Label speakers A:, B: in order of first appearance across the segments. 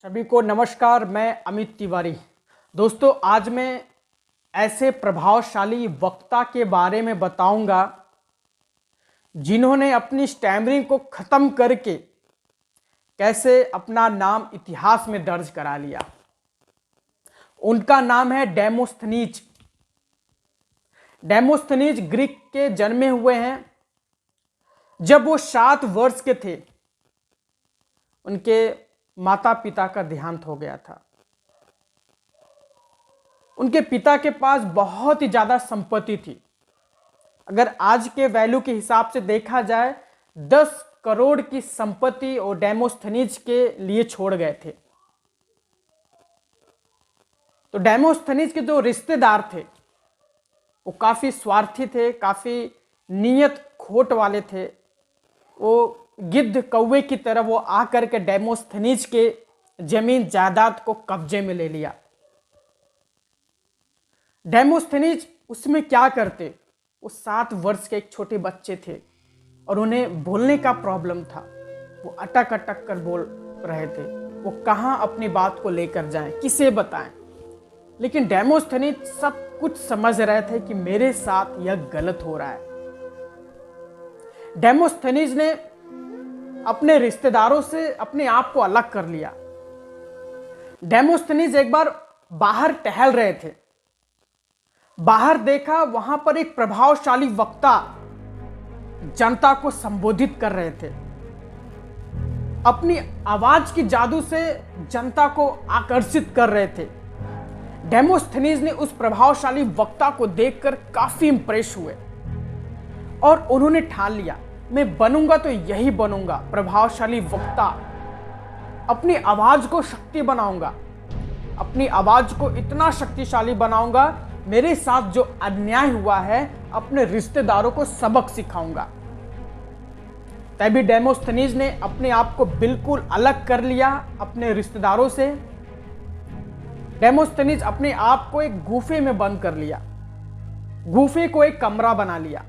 A: सभी को नमस्कार। मैं अमित तिवारी। दोस्तों, आज मैं ऐसे प्रभावशाली वक्ता के बारे में बताऊंगा जिन्होंने अपनी स्टैमरिंग को ख़त्म करके कैसे अपना नाम इतिहास में दर्ज करा लिया। उनका नाम है डेमोस्थनीज। डेमोस्थनीज ग्रीक के जन्मे हुए हैं। जब वो 7 वर्ष के थे उनके माता पिता का देहांत हो गया था। उनके पिता के पास बहुत ही ज़्यादा संपत्ति थी। अगर आज के वैल्यू के हिसाब से देखा जाए 10 करोड़ की संपत्ति वो डेमोस्थनीज के लिए छोड़ गए थे। तो डेमोस्थनीज के जो रिश्तेदार थे वो काफ़ी स्वार्थी थे, काफ़ी नीयत खोट वाले थे। वो गिद्ध कौवे की तरह वो आकर के डेमोस्थनीज के जमीन जायदाद को कब्जे में ले लिया। डेमोस्थनीज उसमें क्या करते? वो 7 वर्ष के एक छोटे बच्चे थे और उन्हें बोलने का प्रॉब्लम था। वो अटक अटक कर बोल रहे थे। वो कहाँ अपनी बात को लेकर जाएं, किसे बताएं। लेकिन डेमोस्थनीज सब कुछ समझ रहे थे कि मेरे साथ यह गलत हो रहा है। डेमोस्थनीज ने अपने रिश्तेदारों से अपने आप को अलग कर लिया। डेमोस्थनीज एक बार बाहर टहल रहे थे। बाहर देखा, वहां पर एक प्रभावशाली वक्ता जनता को संबोधित कर रहे थे। अपनी आवाज की जादू से जनता को आकर्षित कर रहे थे। डेमोस्थनीज ने उस प्रभावशाली वक्ता को देखकर काफी इंप्रेस हुए और उन्होंने ठान लिया, मैं बनूंगा तो यही बनूंगा, प्रभावशाली वक्ता। अपनी आवाज को शक्ति बनाऊंगा, अपनी आवाज को इतना शक्तिशाली बनाऊंगा, मेरे साथ जो अन्याय हुआ है अपने रिश्तेदारों को सबक सिखाऊंगा। तभी डेमोस्थनीज ने अपने आप को बिल्कुल अलग कर लिया अपने रिश्तेदारों से। डेमोस्थनीज अपने आप को एक गुफे में बंद कर लिया, गुफे को एक कमरा बना लिया।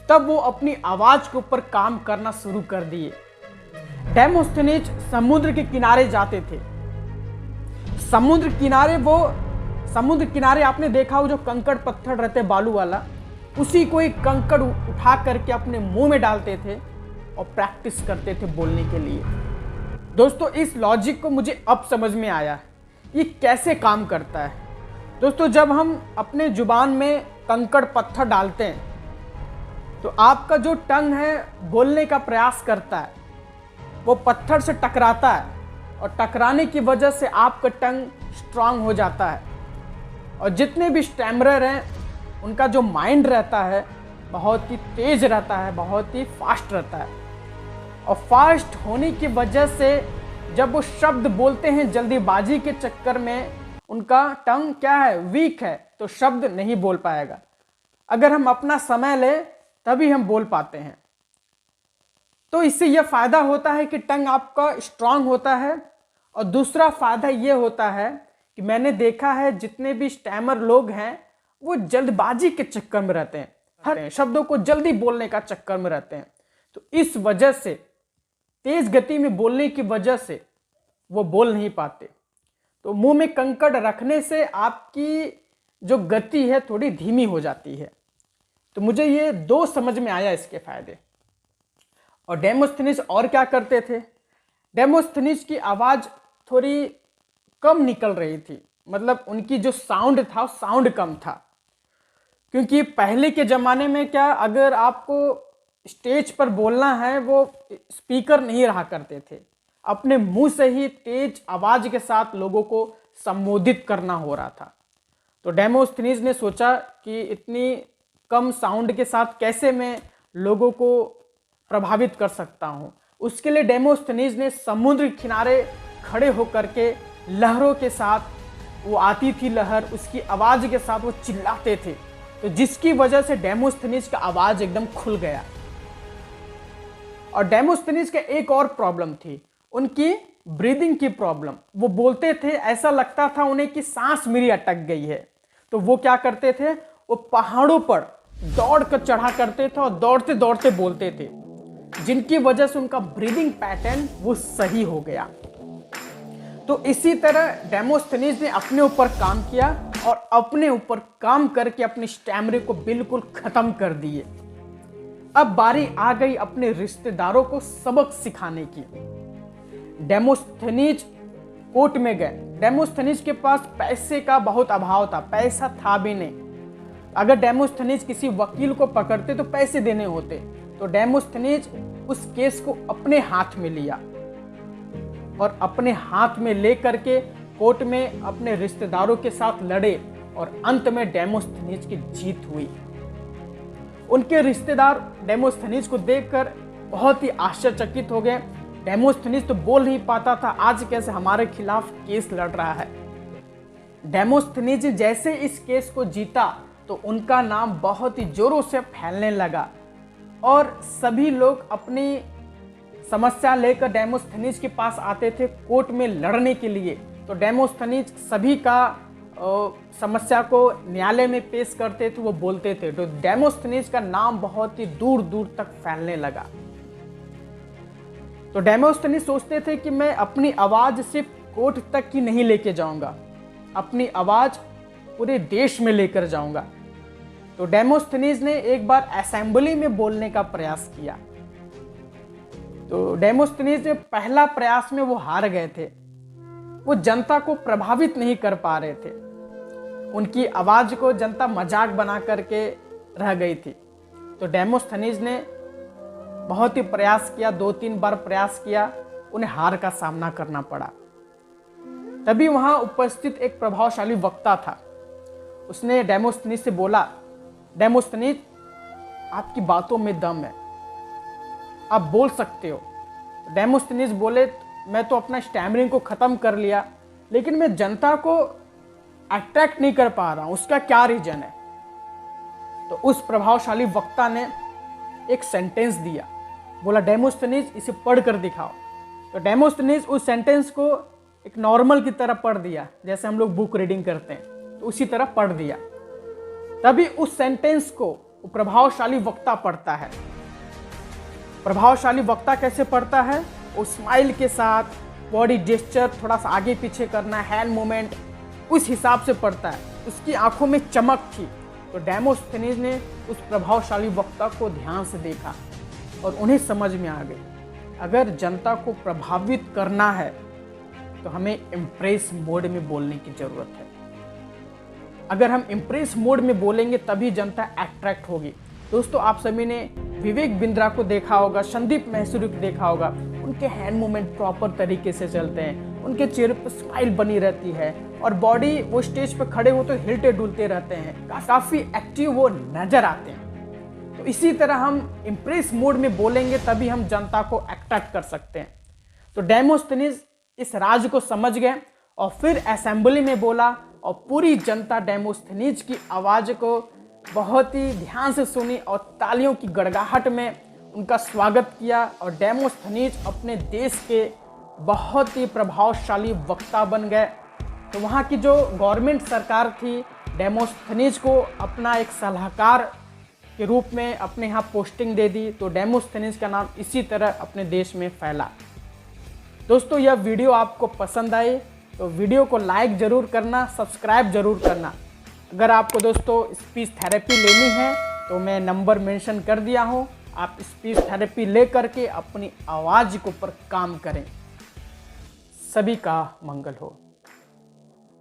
A: तब वो अपनी आवाज के ऊपर काम करना शुरू कर दिए। डेमोस्थनीज समुद्र के किनारे जाते थे। समुद्र किनारे आपने देखा हो जो कंकड़ पत्थर रहते बालू वाला, उसी को एक कंकड़ उठा करके अपने मुंह में डालते थे और प्रैक्टिस करते थे बोलने के लिए। दोस्तों, इस लॉजिक को मुझे अब समझ में आया ये कैसे काम करता है। दोस्तों, जब हम अपने जुबान में कंकड़ पत्थर डालते हैं तो आपका जो टंग है बोलने का प्रयास करता है, वो पत्थर से टकराता है और टकराने की वजह से आपका टंग स्ट्रांग हो जाता है। और जितने भी स्टैमरर हैं उनका जो माइंड रहता है बहुत ही तेज रहता है, बहुत ही फास्ट रहता है। और फास्ट होने की वजह से जब वो शब्द बोलते हैं जल्दीबाजी के चक्कर में, उनका टंग क्या है, वीक है, तो शब्द नहीं बोल पाएगा। अगर हम अपना समय लें तभी हम बोल पाते हैं। तो इससे यह फायदा होता है कि टंग आपका स्ट्रांग होता है। और दूसरा फायदा यह होता है कि मैंने देखा है जितने भी स्टैमर लोग हैं वो जल्दबाजी के चक्कर में रहते हैं, हर शब्दों को जल्दी बोलने का चक्कर में रहते हैं। तो इस वजह से, तेज गति में बोलने की वजह से वो बोल नहीं पाते। तो मुंह में कंकड़ रखने से आपकी जो गति है थोड़ी धीमी हो जाती है। तो मुझे ये 2 समझ में आया इसके फायदे। और डेमोस्थनीज और क्या करते थे? डेमोस्थनीज की आवाज थोड़ी कम निकल रही थी, मतलब उनकी जो साउंड था साउंड कम था। क्योंकि पहले के ज़माने में क्या, अगर आपको स्टेज पर बोलना है वो स्पीकर नहीं रहा करते थे, अपने मुंह से ही तेज आवाज के साथ लोगों को संबोधित करना हो रहा था। तो डेमोस्थनीज ने सोचा कि इतनी कम साउंड के साथ कैसे मैं लोगों को प्रभावित कर सकता हूँ। उसके लिए डेमोस्थनीज ने समुद्र किनारे खड़े होकर के लहरों के साथ, वो आती थी लहर, उसकी आवाज़ के साथ वो चिल्लाते थे। तो जिसकी वजह से डेमोस्थनीज का आवाज़ एकदम खुल गया। और डेमोस्थनीज का एक और प्रॉब्लम थी, उनकी ब्रीदिंग की प्रॉब्लम। वो बोलते थे, ऐसा लगता था उन्हें कि सांस मेरी अटक गई है। तो वो क्या करते थे, वो पहाड़ों पर दौड़ कर चढ़ा करते थे और दौड़ते दौड़ते बोलते थे, जिनकी वजह से उनका ब्रीदिंग पैटर्न वो सही हो गया। तो इसी तरह डेमोस्थेनीज ने अपने ऊपर काम किया और अपने ऊपर काम करके अपनी स्टैमरी को बिल्कुल खत्म कर दिए। अब बारी आ गई अपने रिश्तेदारों को सबक सिखाने की। डेमोस्थेनीज कोर्ट में गए। डेमोस्थेनीज के पास पैसे का बहुत अभाव था, पैसा था भी नहीं। अगर डेमोस्थेनीज किसी वकील को पकड़ते तो पैसे देने होते, तो डेमोस्थेनीज उस केस को अपने हाथ में लिया और अपने हाथ में लेकर के कोर्ट में अपने रिश्तेदारों के साथ लड़े और अंत में डेमोस्थेनीज की जीत हुई। उनके रिश्तेदार डेमोस्थेनीज को देखकर बहुत ही आश्चर्यचकित हो गए। डेमोस्थेनीज तो बोल नहीं पाता था, आज कैसे हमारे खिलाफ केस लड़ रहा है। डेमोस्थेनीज जैसे इस केस को जीता तो उनका नाम बहुत ही जोरों से फैलने लगा और सभी लोग अपनी समस्या लेकर डेमोस्थेनीज के पास आते थे कोर्ट में लड़ने के लिए। तो डेमोस्थेनीज सभी का समस्या को न्यायालय में पेश करते थे, वो बोलते थे। तो डेमोस्थेनीज का नाम बहुत ही दूर दूर तक फैलने लगा। तो डेमोस्थेनीज सोचते थे कि मैं अपनी आवाज सिर्फ कोर्ट तक ही नहीं लेके जाऊंगा, अपनी आवाज पूरे देश में लेकर जाऊंगा। तो डेमोस्थेनीज ने एक बार असेंबली में बोलने का प्रयास किया। तो डेमोस्थेनीज ने पहला प्रयास में वो हार गए थे। वो जनता को प्रभावित नहीं कर पा रहे थे। उनकी आवाज को जनता मजाक बना करके रह गई थी। तो डेमोस्थेनीज ने बहुत ही प्रयास किया, 2-3 बार प्रयास किया, उन्हें हार का सामना करना पड़ा। तभी वहां उपस्थित एक प्रभावशाली वक्ता था। उसने डेमोस्थेनीज से बोला, डेमोस्थेनीज आपकी बातों में दम है, आप बोल सकते हो। डेमोस्थेनीज बोले, मैं तो अपना स्टैमरिंग को खत्म कर लिया, लेकिन मैं जनता को अट्रैक्ट नहीं कर पा रहा हूं, उसका क्या रीजन है। तो उस प्रभावशाली वक्ता ने एक सेंटेंस दिया, बोला डेमोस्थेनीज इसे पढ़ कर दिखाओ। तो डेमोस्थेनीज उस सेंटेंस को एक नॉर्मल की तरह पढ़ दिया, जैसे हम लोग बुक रीडिंग करते हैं, तो उसी तरह पढ़ दिया। तभी उस सेंटेंस को प्रभावशाली वक्ता पढ़ता है। प्रभावशाली वक्ता कैसे पढ़ता है? वो स्माइल के साथ, बॉडी जेस्चर थोड़ा सा आगे पीछे करना, हैंड मूवमेंट, उस हिसाब से पढ़ता है। उसकी आंखों में चमक थी। तो डेमोस्थेनीज ने उस प्रभावशाली वक्ता को ध्यान से देखा और उन्हें समझ में आ गई, अगर जनता को प्रभावित करना है तो हमें इम्प्रेस मोड में बोलने की जरूरत है। अगर हम इम्प्रेस मोड में बोलेंगे तभी जनता अट्रैक्ट होगी। दोस्तों, आप सभी ने विवेक बिंद्रा को देखा होगा, संदीप महसूरी को देखा होगा। उनके हैंड मूवमेंट प्रॉपर तरीके से चलते हैं, उनके चेहरे पर स्माइल बनी रहती है और बॉडी, वो स्टेज पर खड़े हो तो हिलते डुलते रहते हैं, काफ़ी एक्टिव वो नजर आते हैं। तो इसी तरह हम इम्प्रेस मोड में बोलेंगे तभी हम जनता को अट्रैक्ट कर सकते हैं। तो डेमोस्थेनीज इस राज को समझ गए और फिर असेंबली में बोला और पूरी जनता डेमोस्थेनीज की आवाज़ को बहुत ही ध्यान से सुनी और तालियों की गड़गड़ाहट में उनका स्वागत किया। और डेमोस्थेनीज अपने देश के बहुत ही प्रभावशाली वक्ता बन गए। तो वहाँ की जो गवर्नमेंट सरकार थी, डेमोस्थेनीज को अपना एक सलाहकार के रूप में अपने यहाँ पोस्टिंग दे दी। तो डेमोस्थेनीज का नाम इसी तरह अपने देश में फैला। दोस्तों, यह वीडियो आपको पसंद आई तो वीडियो को लाइक ज़रूर करना, सब्सक्राइब ज़रूर करना। अगर आपको दोस्तों स्पीच थेरेपी लेनी है तो मैं नंबर मेंशन कर दिया हूँ, आप स्पीच थेरेपी ले करके अपनी आवाज़ के ऊपर काम करें। सभी का मंगल हो।